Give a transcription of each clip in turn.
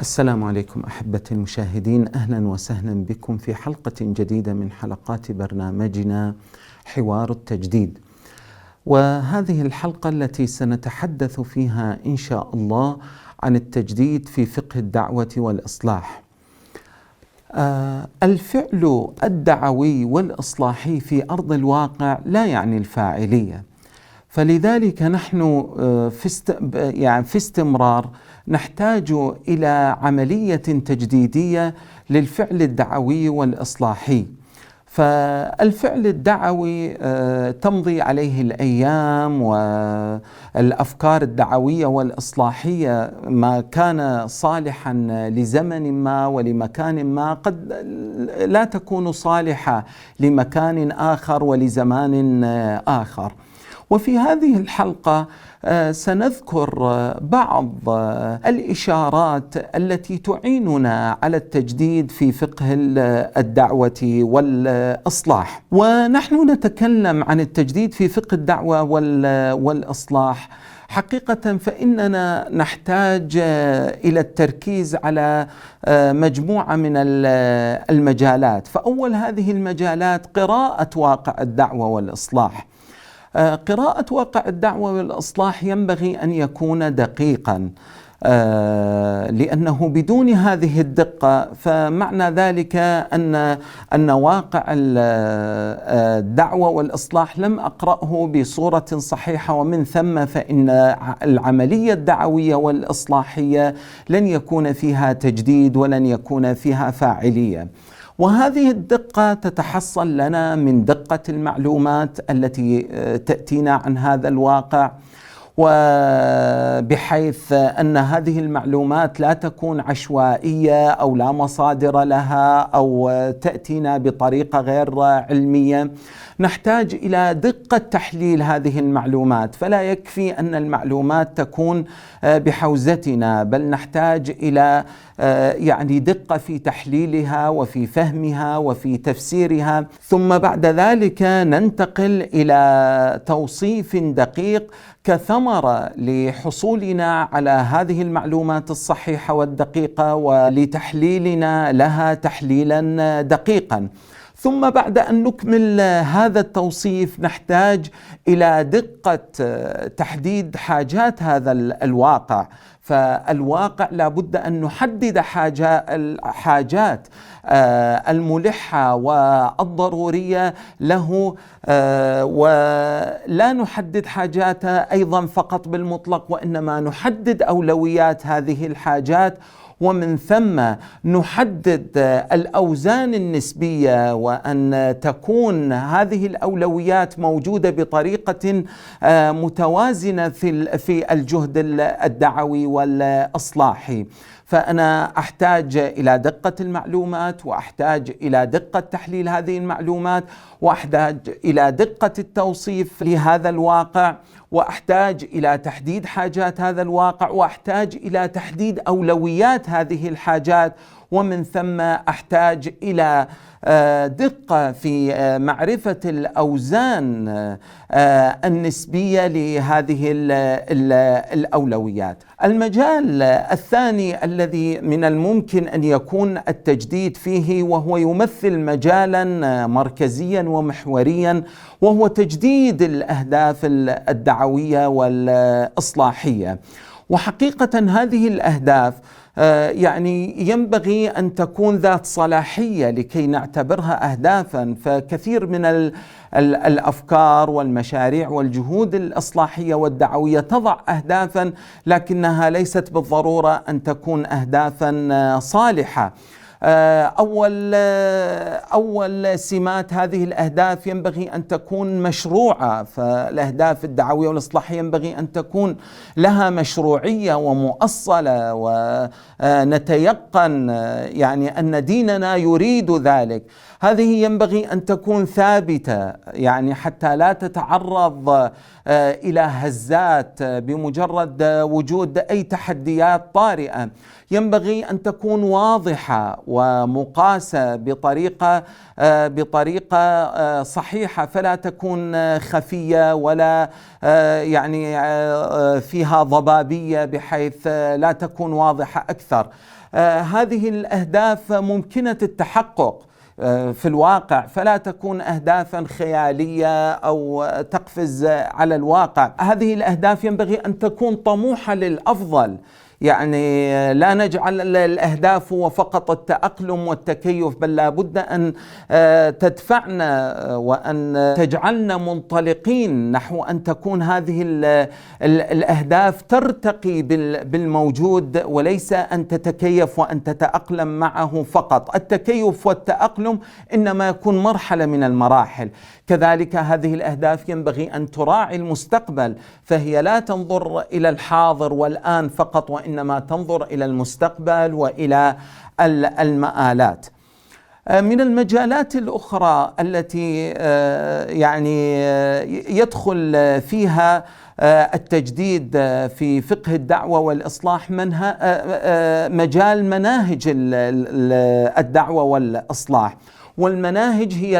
السلام عليكم أحبتي المشاهدين، أهلا وسهلا بكم في حلقة جديدة من حلقات برنامجنا حوار التجديد. وهذه الحلقة التي سنتحدث فيها إن شاء الله عن التجديد في فقه الدعوة والإصلاح. الفعل الدعوي والإصلاحي في أرض الواقع لا يعني الفاعلية، فلذلك نحن في استمرار نحتاج إلى عملية تجديدية للفعل الدعوي والإصلاحي. فالفعل الدعوي تمضي عليه الأيام، والأفكار الدعوية والإصلاحية ما كان صالحا لزمن ما ولمكان ما قد لا تكون صالحة لمكان آخر ولزمان آخر. وفي هذه الحلقة سنذكر بعض الإشارات التي تعيننا على التجديد في فقه الدعوة والإصلاح. ونحن نتكلم عن التجديد في فقه الدعوة والإصلاح. حقيقة فإننا نحتاج إلى التركيز على مجموعة من المجالات. فأول هذه المجالات قراءة واقع الدعوة والإصلاح. قراءة واقع الدعوة والإصلاح ينبغي أن يكون دقيقا، لأنه بدون هذه الدقة فمعنى ذلك أن واقع الدعوة والإصلاح لم أقرأه بصورة صحيحة، ومن ثم فإن العملية الدعوية والإصلاحية لن يكون فيها تجديد ولن يكون فيها فاعلية. وهذه الدقة تتحصل لنا من دقة المعلومات التي تأتينا عن هذا الواقع، وبحيث أن هذه المعلومات لا تكون عشوائية أو لا مصادر لها أو تأتينا بطريقة غير علمية. نحتاج إلى دقة تحليل هذه المعلومات، فلا يكفي أن المعلومات تكون بحوزتنا، بل نحتاج إلى دقة في تحليلها وفي فهمها وفي تفسيرها. ثم بعد ذلك ننتقل إلى توصيف دقيق كثمرة لحصولنا على هذه المعلومات الصحيحة والدقيقة ولتحليلنا لها تحليلا دقيقا. ثم بعد أن نكمل هذا التوصيف نحتاج إلى دقة تحديد حاجات هذا الواقع. فالواقع لابد أن نحدد الحاجات الملحة والضرورية له، ولا نحدد حاجاته أيضا فقط بالمطلق، وإنما نحدد أولويات هذه الحاجات، ومن ثم نحدد الأوزان النسبية، وأن تكون هذه الأولويات موجودة بطريقة متوازنة في الجهد الدعوي والإصلاحي. فأنا أحتاج إلى دقة المعلومات، وأحتاج إلى دقة تحليل هذه المعلومات، وأحتاج إلى دقة التوصيف لهذا الواقع، وأحتاج إلى تحديد حاجات هذا الواقع، وأحتاج إلى تحديد أولويات هذه الحاجات، ومن ثم أحتاج إلى دقة في معرفة الأوزان النسبية لهذه الأولويات. المجال الثاني الذي من الممكن أن يكون التجديد فيه، وهو يمثل مجالا مركزيا ومحوريا، وهو تجديد الأهداف الدعوية والإصلاحية. وحقيقة هذه الأهداف ينبغي أن تكون ذات صلاحية لكي نعتبرها أهدافا. فكثير من الأفكار والمشاريع والجهود الإصلاحية والدعوية تضع أهدافا، لكنها ليست بالضرورة أن تكون أهدافا صالحة. أول سمات هذه الأهداف ينبغي أن تكون مشروعة. فالأهداف الدعوية والإصلاحية ينبغي أن تكون لها مشروعية ومؤصلة، ونتيقن أن ديننا يريد ذلك. هذه ينبغي أن تكون ثابتة، يعني حتى لا تتعرض إلى هزات بمجرد وجود أي تحديات طارئة. ينبغي أن تكون واضحة ومقاسة بطريقة صحيحة، فلا تكون خفية ولا يعني فيها ضبابية بحيث لا تكون واضحة أكثر. هذه الأهداف ممكنة التحقق في الواقع، فلا تكون أهدافا خيالية أو تقفز على الواقع. هذه الأهداف ينبغي أن تكون طموحة للأفضل، يعني لا نجعل الأهداف هو فقط التأقلم والتكيف، بل لا بد أن تدفعنا وأن تجعلنا منطلقين نحو أن تكون هذه الأهداف ترتقي بالموجود، وليس أن تتكيف وأن تتأقلم معه فقط. التكيف والتأقلم إنما يكون مرحلة من المراحل. كذلك هذه الأهداف ينبغي أن تراعي المستقبل، فهي لا تنظر إلى الحاضر والآن فقط، وإنما تنظر إلى المستقبل وإلى المآلات. من المجالات الأخرى التي يعني يدخل فيها التجديد في فقه الدعوة والإصلاح مجال مناهج الدعوة والإصلاح. والمناهج هي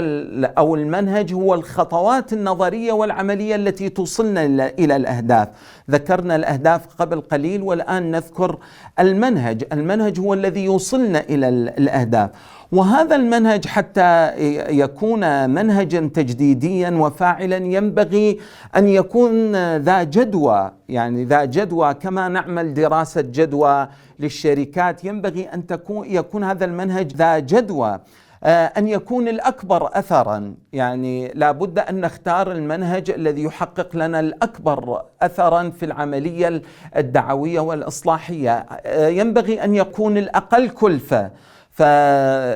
أو المنهج هو الخطوات النظرية والعملية التي توصلنا إلى الأهداف. ذكرنا الأهداف قبل قليل، والآن نذكر المنهج. المنهج هو الذي يوصلنا إلى الأهداف، وهذا المنهج حتى يكون منهجا تجديديا وفاعلا ينبغي أن يكون ذا جدوى، يعني ذا جدوى. كما نعمل دراسة جدوى للشركات، ينبغي أن يكون هذا المنهج ذا جدوى، أن يكون الأكبر أثرا. يعني لا بد أن نختار المنهج الذي يحقق لنا الأكبر أثرا في العملية الدعوية والإصلاحية. ينبغي أن يكون الأقل كلفة،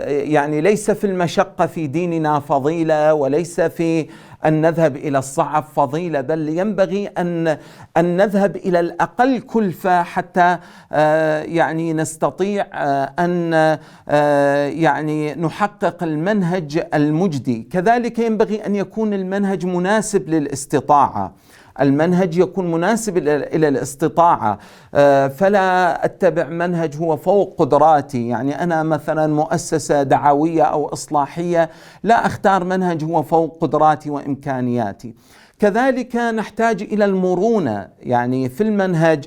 يعني ليس في المشقة في ديننا فضيلة، وليس في أن نذهب إلى الصعب فضيلة، بل ينبغي أن نذهب إلى الأقل كلفة حتى يعني نستطيع أن يعني نحقق المنهج المجدي. كذلك ينبغي أن يكون المنهج مناسب للاستطاعة. المنهج يكون مناسب إلى الاستطاعة، فلا أتبع منهج هو فوق قدراتي. يعني أنا مثلا مؤسسة دعوية أو إصلاحية، لا أختار منهج هو فوق قدراتي وإمكانياتي. كذلك نحتاج إلى المرونة، يعني في المنهج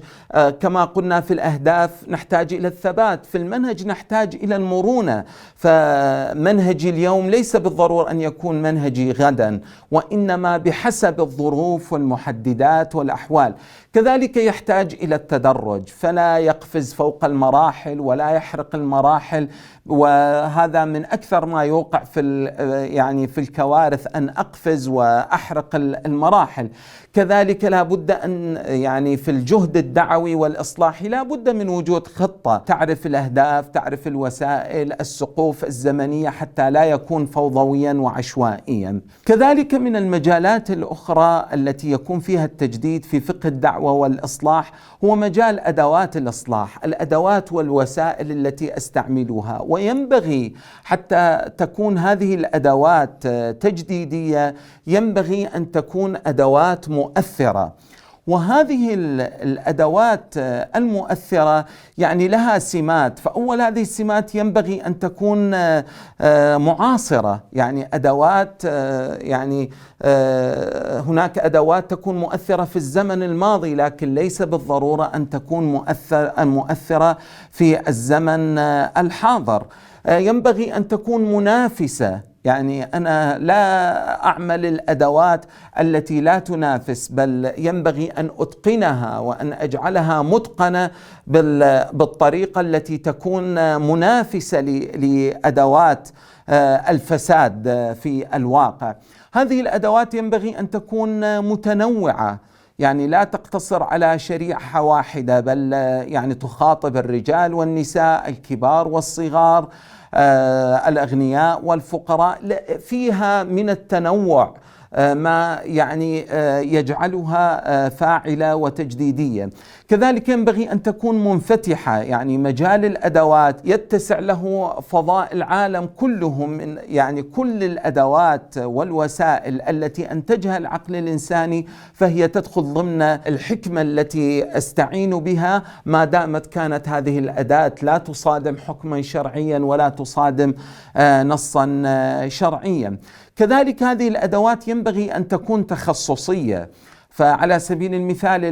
كما قلنا في الأهداف نحتاج إلى الثبات، في المنهج نحتاج إلى المرونة. فمنهجي اليوم ليس بالضرورة أن يكون منهجي غدا، وإنما بحسب الظروف والمحددات والأحوال. كذلك يحتاج إلى التدرج، فلا يقفز فوق المراحل ولا يحرق المراحل، وهذا من أكثر ما يوقع في الكوارث، أن أقفز وأحرق المراحل. كذلك لا بد أن يعني في الجهد الدعوي والإصلاحي لا بد من وجود خطة تعرف الأهداف، تعرف الوسائل، السقوف الزمنية، حتى لا يكون فوضويا وعشوائيا. كذلك من المجالات الأخرى التي يكون فيها التجديد في فقه الدعوة والإصلاح هو مجال أدوات الإصلاح، الأدوات والوسائل التي أستعملها. وينبغي حتى تكون هذه الأدوات تجديدية ينبغي أن تكون أدوات مؤثرة. وهذه الأدوات المؤثرة يعني لها سمات. فأول هذه السمات ينبغي أن تكون معاصرة، يعني أدوات يعني هناك أدوات تكون مؤثرة في الزمن الماضي، لكن ليس بالضرورة أن تكون مؤثرة في الزمن الحاضر. ينبغي أن تكون منافسة، يعني أنا لا أعمل الأدوات التي لا تنافس، بل ينبغي أن أتقنها وأن أجعلها متقنة بالطريقة التي تكون منافسة لأدوات الفساد في الواقع. هذه الأدوات ينبغي أن تكون متنوعة، يعني لا تقتصر على شريحة واحدة، بل يعني تخاطب الرجال والنساء، الكبار والصغار، الأغنياء والفقراء. فيها من التنوع ما يعني يجعلها فاعلة وتجديدية. كذلك ينبغي أن تكون منفتحة، يعني مجال الأدوات يتسع له فضاء العالم كله، من يعني كل الأدوات والوسائل التي أنتجها العقل الإنساني فهي تدخل ضمن الحكمة التي أستعين بها، ما دامت كانت هذه الأداة لا تصادم حكما شرعيا ولا تصادم نصا شرعيا. كذلك هذه الأدوات ينبغي أن تكون تخصصية. فعلى سبيل المثال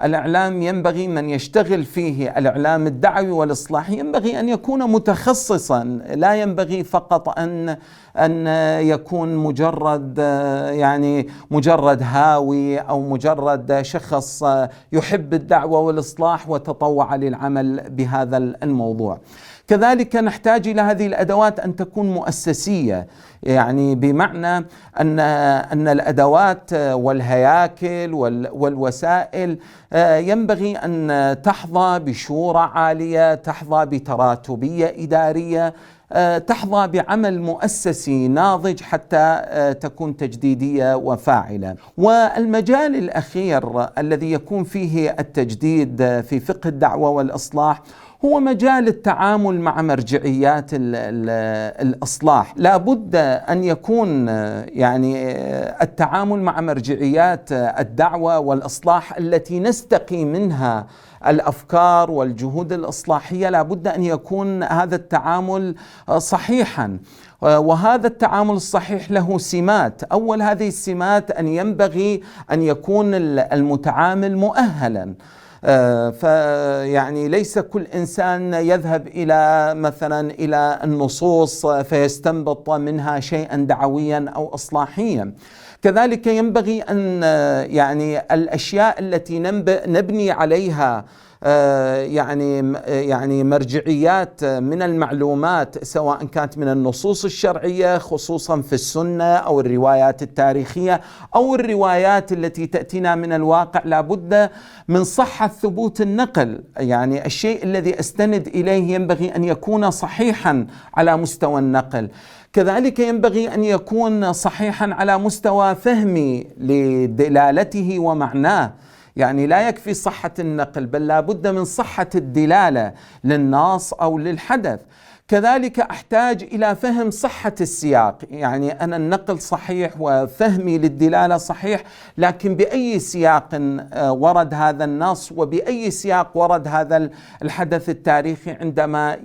الإعلام ينبغي من يشتغل فيه الإعلام الدعوي والإصلاحي ينبغي أن يكون متخصصا، لا ينبغي فقط أن يكون مجرد هاوي أو مجرد شخص يحب الدعوة والإصلاح وتطوع للعمل بهذا الموضوع. كذلك نحتاج إلى هذه الأدوات أن تكون مؤسسية، يعني بمعنى أن الأدوات والهياكل والوسائل ينبغي أن تحظى بشورى عالية، تحظى بتراتبية إدارية، تحظى بعمل مؤسسي ناضج حتى تكون تجديدية وفاعلة. والمجال الأخير الذي يكون فيه التجديد في فقه الدعوة والإصلاح هو مجال التعامل مع مرجعيات الإصلاح. لا بد أن يكون التعامل مع مرجعيات الدعوة والإصلاح التي نستقي منها الأفكار والجهود الإصلاحية، لا بد أن يكون هذا التعامل صحيحا. وهذا التعامل الصحيح له سمات. أول هذه السمات أن ينبغي أن يكون المتعامل مؤهلا. فيعني ليس كل إنسان يذهب إلى النصوص فيستنبط منها شيئا دعويا أو إصلاحيا. كذلك ينبغي أن الأشياء التي نبني عليها مرجعيات من المعلومات، سواء كانت من النصوص الشرعية خصوصا في السنة أو الروايات التاريخية أو الروايات التي تأتينا من الواقع، لابد من صحة ثبوت النقل. يعني الشيء الذي أستند إليه ينبغي أن يكون صحيحا على مستوى النقل. كذلك ينبغي أن يكون صحيحا على مستوى فهمي لدلالته ومعناه. يعني لا يكفي صحة النقل، بل لا بد من صحة الدلالة للنص أو للحدث. كذلك أحتاج إلى فهم صحة السياق، يعني أنا النقل صحيح وفهمي للدلالة صحيح، لكن بأي سياق ورد هذا النص وبأي سياق ورد هذا الحدث التاريخي عندما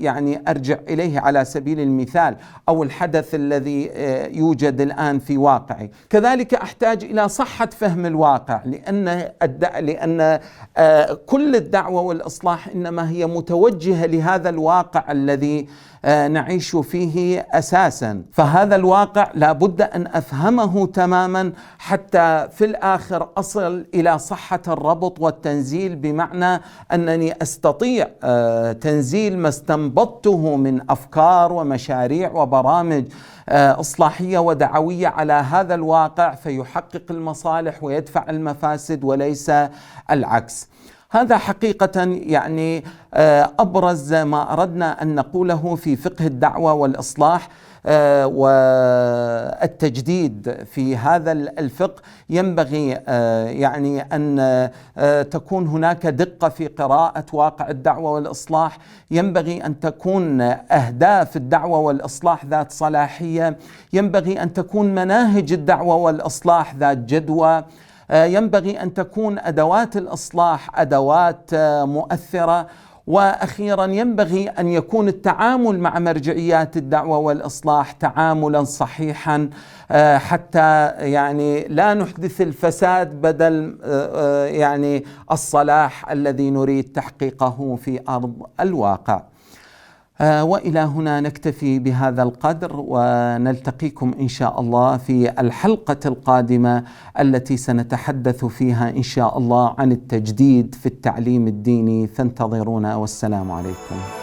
أرجع إليه على سبيل المثال، أو الحدث الذي يوجد الآن في واقعي. كذلك أحتاج إلى صحة فهم الواقع، لأن كل الدعوة والإصلاح إنما هي متوجهة لهذا الواقع الذي نعيش فيه أساسا. فهذا الواقع لا بد أن أفهمه تماما حتى في الآخر أصل إلى صحة الربط والتنزيل، بمعنى أنني أستطيع تنزيل ما استنبطته من أفكار ومشاريع وبرامج إصلاحية ودعوية على هذا الواقع فيحقق المصالح ويدفع المفاسد وليس العكس. هذا حقيقة أبرز ما أردنا أن نقوله في فقه الدعوة والإصلاح والتجديد في هذا الفقه. ينبغي أن تكون هناك دقة في قراءة واقع الدعوة والإصلاح، ينبغي أن تكون أهداف الدعوة والإصلاح ذات صلاحية، ينبغي أن تكون مناهج الدعوة والإصلاح ذات جدوى، ينبغي أن تكون أدوات الإصلاح أدوات مؤثرة، وأخيرا ينبغي أن يكون التعامل مع مرجعيات الدعوة والإصلاح تعاملا صحيحا، حتى لا نحدث الفساد بدل الصلاح الذي نريد تحقيقه في أرض الواقع. وإلى هنا نكتفي بهذا القدر، ونلتقيكم إن شاء الله في الحلقة القادمة التي سنتحدث فيها إن شاء الله عن التجديد في التعليم الديني، فانتظرونا والسلام عليكم.